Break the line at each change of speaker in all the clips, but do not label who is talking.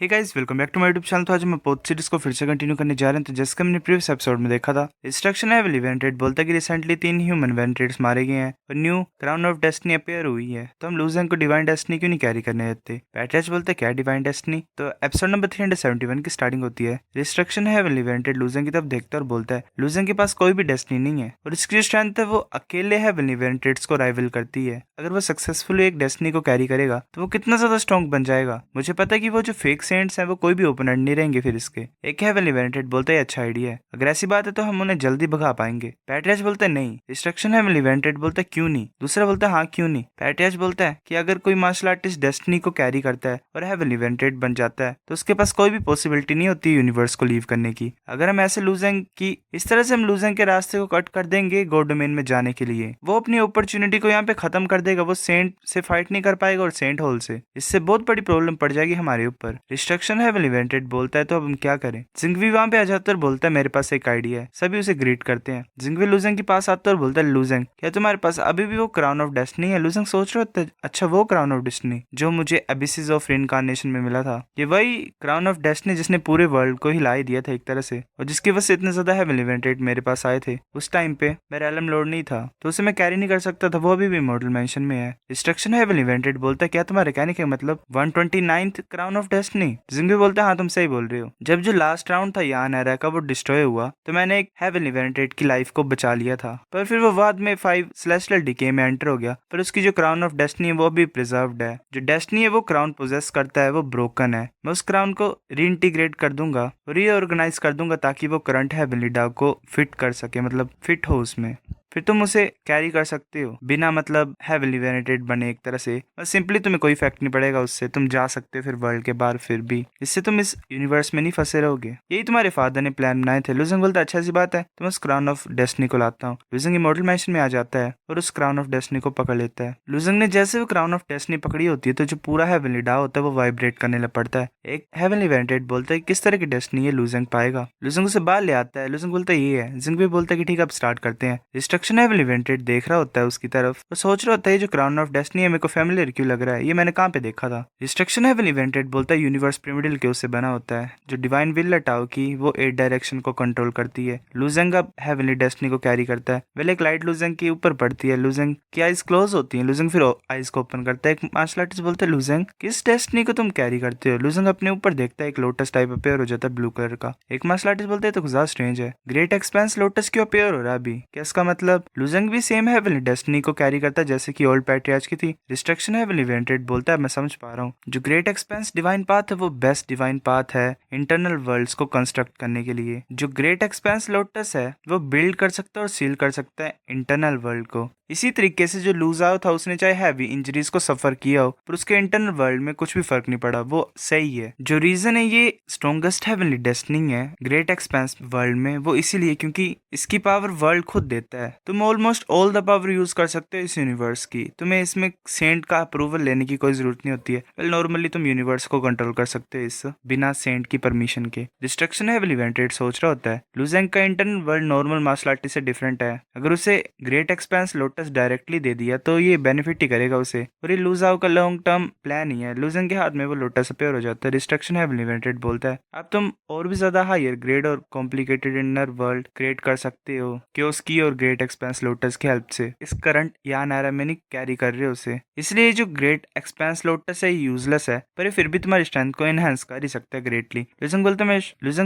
Hey guys, welcome back to my YouTube channel. तो आज हम पोथ सीरीज को फिर से कंटिन्यू करने जा रहे हैं। तो जैसे कि हमने प्रीवियस एपिसोड में देखा था, डिस्ट्रक्शन है इवेंटेड बोलता है कि रिसेंटली 3 ह्यूमन वेंटेड्स मारे गए हैं और new crown of destiny appear हुई है। तो हम लूजेंग को डिवाइन डेस्टिनी क्यों नहीं कैरी करने देते? पैट्रियच बोलते क्या डिवाइन डेस्टिनी? तो एपिसोड नंबर 371 की स्टार्टिंग होती है। डिस्ट्रक्शन है इवेंटेड लूजेंग की तरफ देखता है और बोलता है लूजेंग के पास कोई भी डेस्टिनी नहीं है और इसकी स्ट्रेंथ है वो अकेले है इवेंटेड्स को राइवल करती है। अगर वो सक्सेसफुली एक डेस्टिनी को कैरी करेगा तो वो कितना ज्यादा स्ट्रॉन्ग बन जाएगा। मुझे पता है कि वो जो फेक सेंट्स हैं वो कोई भी ओपोनेंट नहीं रहेंगे फिर इसके। एक हेवन इवेंटेड बोलता है अच्छा आइडिया है, अगर ऐसी बात है तो हम उन्हें जल्दी भगा पाएंगे। पैट्रियच बोलता है नहीं। डिस्ट्रक्शन हेवन इवेंटेड बोलता है क्यों नहीं? दूसरा बोलता है हाँ क्यों नहीं। पैट्रियच बोलता है कि अगर कोई मार्शल आर्टिस्ट डेस्टिनी को कैरी करता है और हेवन इवेंटेड बन जाता है तो उसके पास कोई भी पॉसिबिलिटी नहीं होती यूनिवर्स को लीव करने की। अगर हम ऐसे लूजेंग की इस तरह से हम लूजेंग के रास्ते को कट कर देंगे गॉड डोमेन में जाने के लिए, वो अपनी अपॉर्चुनिटी को यहाँ पे खत्म कर देगा। वो सेंट से फाइट नहीं कर पाएगा और सेंट होल से, इससे बहुत बड़ी प्रॉब्लम पड़ जाएगी हमारे ऊपर। डिस्ट्रक्शन हेवन इवेंटेड बोलता है तो अब हम क्या करें? जिंगवी वहां पे आ जाता है और बोलता है मेरे पास एक आइडिया है। सभी उसे ग्रीट करते हैं। जिंगवी लूजेंग के पास आता है और बोलता है लूजेंग क्या तुम्हारे पास अभी भी वो क्राउन ऑफ डेस्टिनी है? लूजेंग सोच रहा होता है अच्छा वो क्राउन ऑफ डेस्टिनी जो मुझे एबिसिस ऑफ रिइंकार्नेशन में मिला था, ये वही क्राउन ऑफ डेस्टिनी जिसने पूरे वर्ल्ड को हिला ही दिया था एक तरह से, और जिसकी वजह से इतने ज्यादा हेवन इवेंटेड मेरे पास आए थे। उस टाइम पे मेरा एलम लॉर्ड नहीं था तो उसे मैं कैरी नहीं कर सकता था, वो अभी भी मॉडल मेंशन में है। डिस्ट्रक्शन हेवन इवेंटेड बोलता है क्या तुम्हारे कहने का मतलब 129th क्राउन ऑफ डेस्टिनी? जिंगवी बोलता है हाँ तुम सही बोल रहे हो। जब जो लास्ट राउंड था यान एरा का वो डिस्ट्रॉय हुआ तो मैंने एक हेवन इवेंटेड की लाइफ को बचा लिया था, पर फिर वो बाद में 5 सेलेस्टियल डीके में एंटर हो गया। पर उसकी जो क्राउन ऑफ डेस्टिनी है वो भी प्रिजर्व्ड है। जो डेस्टिनी है वो क्राउन पोजेस करता है वो ब्रोकन है। मैं उस क्राउन को रीइंटीग्रेट कर दूंगा, रीऑर्गेनाइज कर दूंगा ताकि वो करंट हेवनली डार्क को फिट कर सके, मतलब फिट हो उसमें। फिर तुम उसे कैरी कर सकते हो बिना मतलब हेवनली वेनेटेड बने एक तरह से। बस सिंपली तुम्हें कोई इफेक्ट नहीं पड़ेगा उससे, तुम जा सकते हो फिर वर्ल्ड के बाहर, फिर भी इससे तुम इस यूनिवर्स में नहीं फंसे रहोगे। यही तुम्हारे फादर ने प्लान बनाए थे। लूजिंग बोलता है अच्छा सी बात है, तो मैं उस क्राउन ऑफ डेस्टिनी को लाता हूँ। लूजिंग इमॉर्टल मैंशन में आ जाता है और उस क्राउन ऑफ डेस्टिनी को पकड़ लेता है। लूजिंग ने जैसे वो क्राउन ऑफ डेस्टिनी पकड़ी होती है तो जो पूरा हेवनली डा होता है वो वाइब्रेट करने लग पड़ता है। एक हेवनली वेनेटेड बोलता है किस तरह की डेस्टिनी है लूजिंग पाएगा। लूजिंग उसे बाहर ले आता है। लूजिंग बोलता है ये है। जिंग भी बोलता है कि ठीक है अब स्टार्ट करते हैं। डिस्ट्रक्शन हेवनली वेनेटेड देख रहा होता है उसकी तरफ और सोच रहा होता है जो क्राउन ऑफ डेस्टिनी है मेरे को फैमिलियर क्यों लग रहा है, ये मैंने कहाँ पे देखा था। डिस्ट्रक्शन हेवन इवेंटेड बोलता है यूनिवर्स पिरामिडल के उससे बना होता है। जो डिवाइन विल टाओ की वो 8 डायरेक्शन को कंट्रोल करती है। लूजेंग अब हेवनली डेस्टिनी को कैरी करता है। वेल एक लाइट लूजेंग के ऊपर पड़ती है। लूजेंग की आइज क्लोज होती है। लूजेंग फिर आइज को ओपन करता है। एक मार्शल आर्टिस्ट बोलता है लूजेंग किस डेस्टिनी को तुम कैरी करते हो? लूजेंग अपने ऊपर देखता है, एक लोटस टाइप अपेयर हो जाता है ब्लू कलर का। एक मार्शल आर्टिस्ट बोलते है तो ज्यादा स्ट्रेंज है, ग्रेट एक्सपेंस लोटस क्यों अपेयर हो रहा है अभी? क्या इसका मतलब लूजेंग भी सेम हेवनली डेस्टिनी को कैरी करता है जैसे कि ओल्ड पैट्रियार्च की थी? डिस्ट्रक्शन हेवनली इवेंटेड बोलता है मैं समझ पा रहा हूँ। जो ग्रेट एक्सपेंस डिवाइन पाथ है वो बेस्ट डिवाइन पाथ है इंटरनल वर्ल्ड्स को कंस्ट्रक्ट करने के लिए। जो ग्रेट एक्सपेंस लोटस है वो बिल्ड कर सकता है और सील कर सकता है इंटरनल वर्ल्ड को। इसी तरीके से जो लूज आउट था उसने चाहे हैवी इंजरीज को सफर किया हो पर उसके इंटरनल वर्ल्ड में कुछ भी फर्क नहीं पड़ा, वो सही है। जो रीजन है ये स्ट्रॉन्गेस्ट हेवनली डेस्टिनी है ग्रेट एक्सपेंस वर्ल्ड में, वो इसीलिए क्योंकि इसकी पावर वर्ल्ड खुद देता है। तुम almost all the power use कर सकते हो इस यूनिवर्स की। तुम्हें इसमें सेंट का अप्रूवल लेने की कोई जरूरत नहीं होती है। वेल नॉर्मली तुम यूनिवर्स को कंट्रोल कर सकते हो इस बिना सेंट की परमिशन के। डिस्ट्रक्शन हेवनली इवेंटेड सोच रहा होता है लूजेंग का internal world normal martial artist से डिफरेंट है। अगर उसे ग्रेट एक्सपेंस लोटस डायरेक्टली दे दिया तो ये बेनिफिट ही करेगा उसे, और ये लूजाओ का लॉन्ग टर्म प्लान ही है। लूजेंग के हाथ में वो लोटस अपेयर हो जाता है। डिस्ट्रक्शन हेवनली इवेंटेड बोलता है अब तुम और भी ज्यादा हायर ग्रेड और कॉम्प्लिकेटेड इनर वर्ल्ड क्रिएट कर सकते हो क्योस की और ग्रेट एक्सपेंस लोटस की हेल्प से। इस करंट या नारा में नहीं कैरी कर रहे हो उसे, इसलिए जो ग्रेट एक्सपेंस लोटस है यूजलेस है, पर ये फिर भी तुम्हारी स्ट्रेंथ को एनहांस कर ही सकता है ग्रेटली। लूजेंग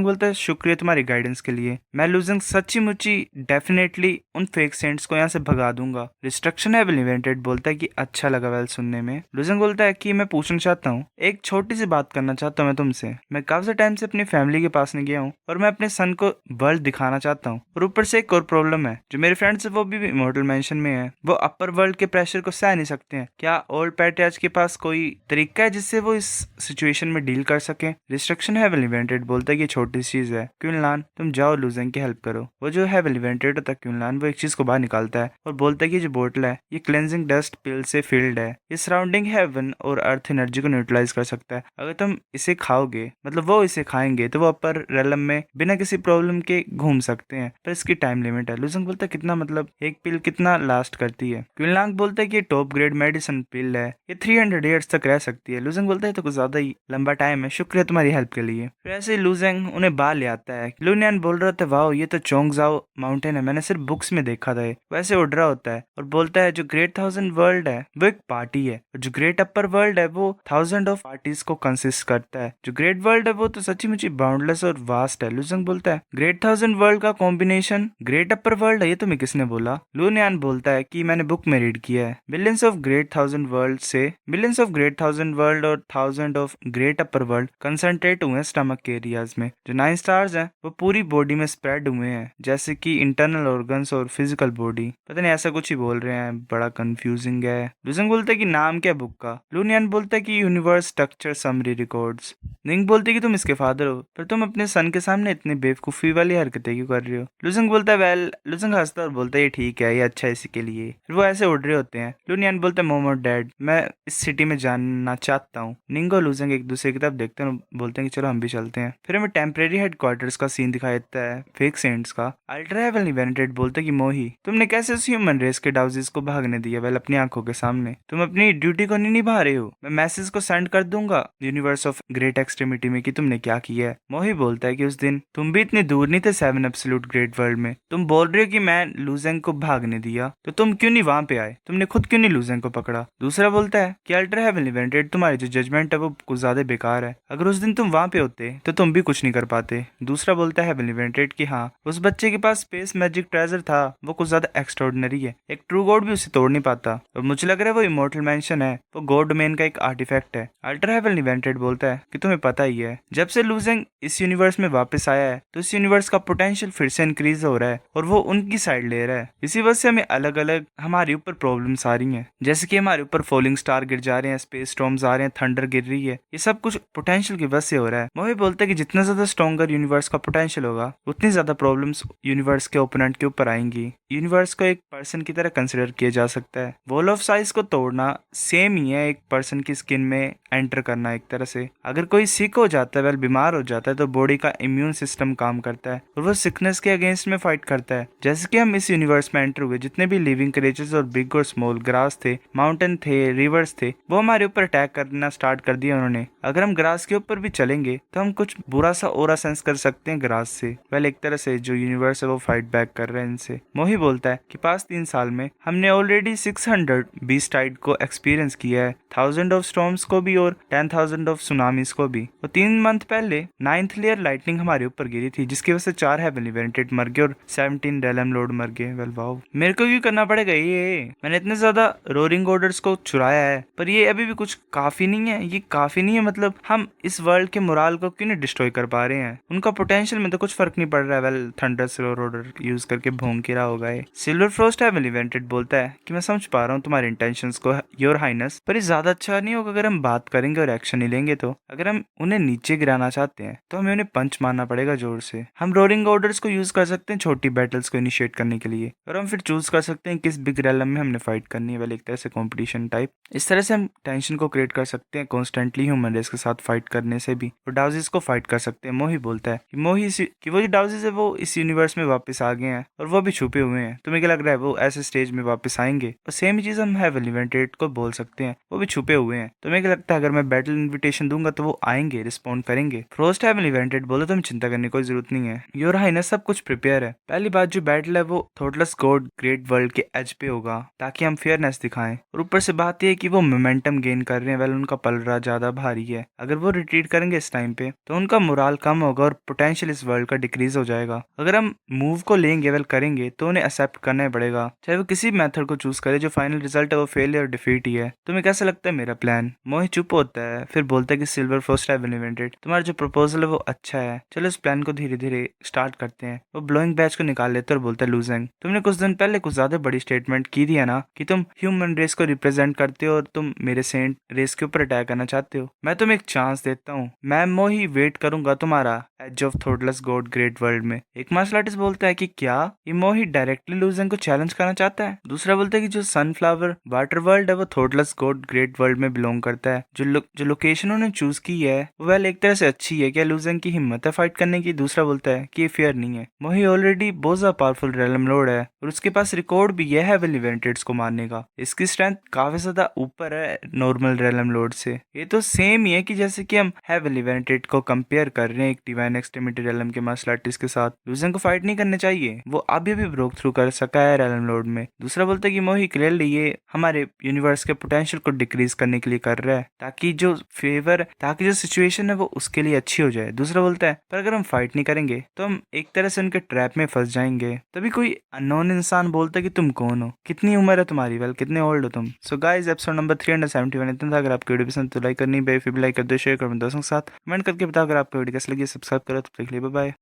बोलता है शुक्रिया तुम्हारी गाइडेंस के लिए। मैं लूजेंग सच्ची मुच्ची डेफिनेटली उन फेक सेंट्स को यहाँ से भगा दूंगा। डिस्ट्रक्शन हेवनली इवेंटेड बोलता है कि अच्छा लगा वेल सुनने में। लूजेंग बोलता है कि मैं पूछना चाहता हूँ, एक छोटी सी बात करना चाहता हूँ मैं तुमसे। मैं काफी टाइम से अपनी फैमिली के पास नहीं गया हूँ और मैं अपने सन को वर्ल्ड दिखाना चाहता हूँ, और ऊपर से एक और प्रॉब्लम है, जो मेरे फ्रेंड्स है वो भी इमॉर्टल मेंशन में है, वो अपर वर्ल्ड के प्रेशर को सह नहीं सकते हैं। क्या ओल्ड पैट्रियार्च के पास कोई तरीका है जिससे वो इस सिचुएशन में डील कर सके? डिस्ट्रक्शन हेवनली इवेंटेड बोलता है कि छोटी सी चीज है क्यूनलान, तुम जाओ लूजेंग की हेल्प करो। वो जो हेवनली इवेंटेड होता है क्यूनलान वो एक चीज को बाहर निकालता है और बोलता है कि जो बोतल है ये क्लेंजिंग डस्ट पिल से फिल्ड है। ये सराउंडिंग हेवन और अर्थ एनर्जी को न्यूट्रलाइज कर सकता है। अगर तुम इसे खाओगे, मतलब वो इसे खाएंगे, तो वो अपर रेलम में बिना किसी प्रॉब्लम के घूम सकते हैं, पर इसकी टाइम लिमिट है। लुजंग बोलता है कितना, मतलब एक पिल कितना लास्ट करती है। क्विनलांग बोलता है कि ये टॉप ग्रेड मेडिसिन पिल है, ये 300 ईयर्स तक रह सकती है। लुजंग बोलता है तो कुछ ज्यादा ही लंबा टाइम है, शुक्रिया तुम्हारी हेल्प के लिए। फिर ऐसे लुजंग उन्हें बाहर ले आता है। लुनियन बोल रहा था वाओ ये तो चोंगजाओ माउंटेन है, मैंने सिर्फ बुक्स में देखा था। वैसे उड़ रहा होता है और बोलता है जो ग्रेट 1000 वर्ल्ड है वो एक पार्टी है, और जो ग्रेट अपर वर्ल्ड है वो 1000 ऑफ पार्टीज को कंसिस्ट करता है। जो ग्रेट वर्ल्ड है वो तो सच्ची मुची बाउंडलेस और वास्ट है। लुजंग बोलता है ग्रेट 1000 वर्ल्ड का कॉम्बिनेशन ग्रेट अपर वर्ल्ड है, ये तुम्हें किसने बोला? लुनियन बोलता है कि मैंने बुक में रीड किया है। बिलियंस ऑफ ग्रेट 1000 वर्ल्ड से बिलियंस ऑफ ग्रेट 1000 वर्ल्ड और 1000 of great upper world concentrate हुए हैं स्टमक के एरियाज में। जो 9 स्टार्स हैं वो पूरी बॉडी में स्प्रेड हुए हैं, जैसे कि इंटरनल ऑर्गन्स और फिजिकल बॉडी। पता नहीं ऐसा कुछ ही बोल रहे हैं, बड़ा कंफ्यूजिंग है। लुजंग बोलता है कि नाम क्या बुक का? लुनियन बोलता है कि यूनिवर्स स्ट्रक्चर समरी रिकॉर्ड्स। निंग बोलते कि तुम इसके फादर हो, पर तुम अपने सन के सामने इतनी बेवकूफी वाली हरकतें क्यों कर रहे हो? लुजंग बोलता है वेल, लुजंग हंसता और बोलता है ये ठीक है, ये अच्छा है इसी के लिए। फिर वो ऐसे उड़ रहे होते हैं। लुनियन बोलता है मोमो डैड, मैं इस सिटी में जानना चाहता हूँ। निंग और लुजंग एक दूसरे की तरफ देखते हैं और बोलते हैं कि चलो हम भी चलते हैं। फिर हमें टेम्परेरी हेडक्वार्टर्स का सीन दिखाई देता है, फेक सेंट्स का। अल्ट्रा हेवनली वेनेटेड बोलते कि मोही तुमने कैसे उस ह्यूमन रेस के डाउजिस को भागने दिया? वेल अपनी आंखों के सामने तुम अपनी ड्यूटी को नहीं निभा रहे हो। मैं मैसेज को सेंड कर दूंगा यूनिवर्स ऑफ ग्रेट एक्सट्रीमिटी में कि तुमने क्या किया है। मोही बोलता है कि उस दिन तुम भी इतनी दूर नहीं थे 7 एब्सोल्यूट ग्रेट वर्ल्ड में। तुम बोल रहे हो कि मैं लुजेंग को भागने दिया, तो तुम क्यों नहीं वहां पे आए? तुमने खुद क्यों नहीं लुजेंग को पकड़ा? दूसरा बोलता है कि अल्ट्रा हेवनली वेनेटेड तुम्हारी जो जजमेंट है वो कुछ ज्यादा बेकार है। अगर उस दिन तुम वहां पे होते तो तुम भी कुछ नहीं कर पाते। दूसरा बोलता है हेवनली वेनेटेड कि हाँ उस बच्चे के पास स्पेस मैजिक ट्रेजर था, वो कुछ ज्यादा एक्स्ट्राऑर्डिनरी है, एक ट्रू गॉड भी उसे तोड़ नहीं पाता, और मुझे लग रहा है वो इमोर्टल मेंशन है, वो गॉड डोमेन का एक आर्टिफैक्ट है। अल्ट्रा हेवनली वेनेटेड बोलता है कि तुम्हें पता ही है जब से लुजेंग इस यूनिवर्स में वापस आया है तो इस यूनिवर्स का पोटेंशियल फिर से इंक्रीज हो रहा है और वो उनकी साइड ले रहा है। इसी वजह से हमें अलग अलग हमारे ऊपर प्रॉब्लम्स आ रही हैं, जैसे कि हमारे ऊपर फॉलिंग स्टार गिर जा रहे हैं, स्पेस स्टॉर्म्स आ रहे हैं, थंडर गिर रही है। ये सब कुछ पोटेंशियल की वजह से हो रहा है। मोही बोलता है कि जितना ज्यादा स्ट्रॉन्गर यूनिवर्स का पोटेंशियल होगा उतनी ज्यादा प्रॉब्लम्स यूनिवर्स के ओपोनेंट के ऊपर आएंगी। यूनिवर्स को एक पर्सन की तरह कंसिडर किया जा सकता है। वॉल ऑफ साइज को तोड़ना सेम ही है एक पर्सन की स्किन में एंटर करना एक तरह से। अगर कोई सिक हो जाता है, वेल बीमार हो जाता है, तो बॉडी का इम्यून सिस्टम काम करता है और वो सिकनेस के अगेंस्ट में फाइट करता है। जैसे कि हम इस यूनिवर्स में एंटर हुए, जितने भी लिविंग क्रिएचर्स और बिग और स्मॉल ग्रास थे, माउंटेन थे, रिवर्स थे, वो हमारे ऊपर अटैक करना स्टार्ट कर दिया उन्होंने। अगर हम ग्रास के ऊपर भी चलेंगे तो हम कुछ बुरा सा ओरा सेंस कर सकते हैं ग्रास से। वेल एक तरह से जो यूनिवर्स है वो फाइट बैक कर रहे हैं इनसे। मोही बोलता है कि पास्ट 3 साल में हमने ऑलरेडी 600 बीस्ट टाइड को एक्सपीरियंस किया है, 1000 ऑफ स्टॉर्म्स को भी और 10,000 ऑफ सुनामीज को भी। और 3 मंथ पहले 9th लेयर लाइटनिंग हमारे ऊपर गिरी थी, जिसकी वजह से 4 हेवनली वेनेटेड मर गए और 17 रेलम लॉर्ड मर गए। वेल वाओ, मेरे को क्यों करना पड़ेगा ये? मैंने इतने ज्यादा रोरिंग ऑर्डर्स को चुराया है, पर ये अभी भी कुछ काफी नहीं है। ये काफी नहीं है, मतलब हम इस वर्ल्ड के मोराल को क्यों नहीं डिस्ट्रॉय कर पा रहे हैं? उनका पोटेंशियल में तो कुछ फर्क नहीं पड़ रहा है। वेल थंडर स्लोर ऑर्डर यूज करके भोंग के रहा होगा ये। सिल्वर फ्रॉस्ट हेवनली वेनेटेड बोलता है कि मैं समझ पा रहा हूँ तुम्हारे इंटेंशंस को योर हाइनेस, पर ये ज्यादा अच्छा नहीं होगा अगर हम बात करेंगे और एक्शन नहीं लेंगे। तो अगर हम उन्हें नीचे गिराना चाहते हैं तो हमें उन्हें पंच मारना पड़ेगा जोर से। हम रोरिंग ऑर्डर्स को यूज कर सकते हैं छोटी बैटल्स को इनिशिएट करने के लिए, और हम फिर चूज कर सकते हैं किस बिग रेलम में हमने फाइट करनी है। वाले एक तरह से कंपटीशन टाइप। इस तरह से हम टेंशन को क्रिएट कर सकते हैं कॉन्स्टेंटली ह्यूमन रेस के साथ फाइट करने से भी, और डाउजिस को फाइट कर सकते हैं। मोही बोलता है कि वो जो डाउजिस है वो इस यूनिवर्स में वापस आ गए हैं और वो भी छुपे हुए हैं। तुम्हें क्या लग रहा है वो ऐसे स्टेज में वापस आएंगे? और सेम चीज हम हेवनली वेनेटेड को बोल सकते हैं, वो भी छुपे हुए हैं। तुम्हें क्या लगता है अगर मैं बैटल इन्विटेशन दूंगा तो वो आएंगे, रिस्पॉन्ड करेंगे? फ्रोस्ट हेवनली वेनेटेड बोले तुम चिंता करने की कोई जरूरत नहीं है, योर हाइनेस सब कुछ प्रिपेयर है। पहली बात जो बैटल है वो थॉटलेस गॉड ग्रेट वर्ल्ड के एज पे होगा, ताकि हम फेयरनेस दिखाएं। और ऊपर से बात यह है कि वो मोमेंटम गेन कर रहे हैं। वेल उनका पलड़ा ज्यादा भारी है, अगर वो रिट्रीट करेंगे इस टाइम पे तो उनका मोराल कम होगा और पोटेंशियल इस वर्ल्ड का डिक्रीज हो जाएगा। अगर हम मूव को लेंगे, वेल करेंगे, तो उन्हें एक्सेप्ट करना ही पड़ेगा, चाहे वो किसी मेथड को चूज करे। जो फाइनल रिजल्ट है वो फेलियर और डिफीट ही है। तुम्हें कैसा लगता है मेरा प्लान? मोही चुप होता है, फिर बोलता है कि सिल्वर फर्स्ट हेवनली वेनेटेड तुम्हारा जो प्रपोजल है वो अच्छा है, चलो इस प्लान को धीरे धीरे स्टार्ट करते हैं। वो ब्लोइंग बैच को निकाल लेते और बोलता है लुजेंग तुमने कुछ दिन पहले कुछ ज्यादा बड़ी स्टेटमेंट की थी ना कि तुम ह्यूमन रेस को रिप्रेजेंट करते हो और तुम मेरे सेंट रेस के ऊपर अटैक करना चाहते हो। मैं तुम्हें एक चांस देता हूँ, मैं मोही वेट करूंगा तुम्हारा age of thoughtless god great world में। एक मार्शल आर्टिस्ट बोलता है कि क्या ये मोही डायरेक्टली लुजेंग को चैलेंज करना चाहता है। दूसरा बोलता है कि जो सनफ्लावर वाटर वर्ल्ड है वो थॉटलेस गॉड ग्रेट वर्ल्ड में बिलोंग करता है। जो लोकेशन उन्होंने चूज की है वो वेल एक तरह से अच्छी है, क्या लूजन की हिम्मत है फाइट करने की। दूसरा बोलता है कि ये फेयर नहीं है, मोही ऑलरेडी बहुत ज्यादा पावरफुल रेलम लॉर्ड है और उसके पास रिकॉर्ड भी है हेवनली वेंटेड्स को मारने का। इसकी स्ट्रेंथ काफी ज्यादा ऊपर है नॉर्मल रेलम लॉर्ड से। ये तो सेम ही है कि जैसे कि हम हेवनली वेंटेड को कंपेयर कर रहे हैं एक डिवाइन एक्सट्रीमिटी रेलम के मार्शल आर्टिस्ट के साथ। लूजन को फाइट नहीं करने चाहिए, वो अभी भी ब्रोक थ्रू कर सका है रेलम लॉर्ड में। दूसरा बोलता है कि मोही क्लियरली ये हमारे यूनिवर्स के पोटेंशियल को डिक्रीज करने के लिए कर रहा है ताकि जो सिचुएशन है वो उसके लिए अच्छी हो जाए। दूसरा बोलता है पर अगर हम फाइट नहीं करेंगे तो हम एक तरह से उनके ट्रैप में फंस जाएंगे। तभी कोई अननोन इंसान बोलता है कि तुम कौन हो, कितनी उम्र है तुम्हारी, वेल कितने ओल्ड हो तुम। सो गाइस एपिसोड नंबर 371 इतना था। अगर आपको वीडियो पसंद तो लाइक करनी, फिर भी लाइक कर दो, शेयर करो दोस्तों के साथ, कमेंट करके बताओ अगर आपको वीडियो कैसी लगी। सब्सक्राइब करो, तो देख लिया, बाय बाय।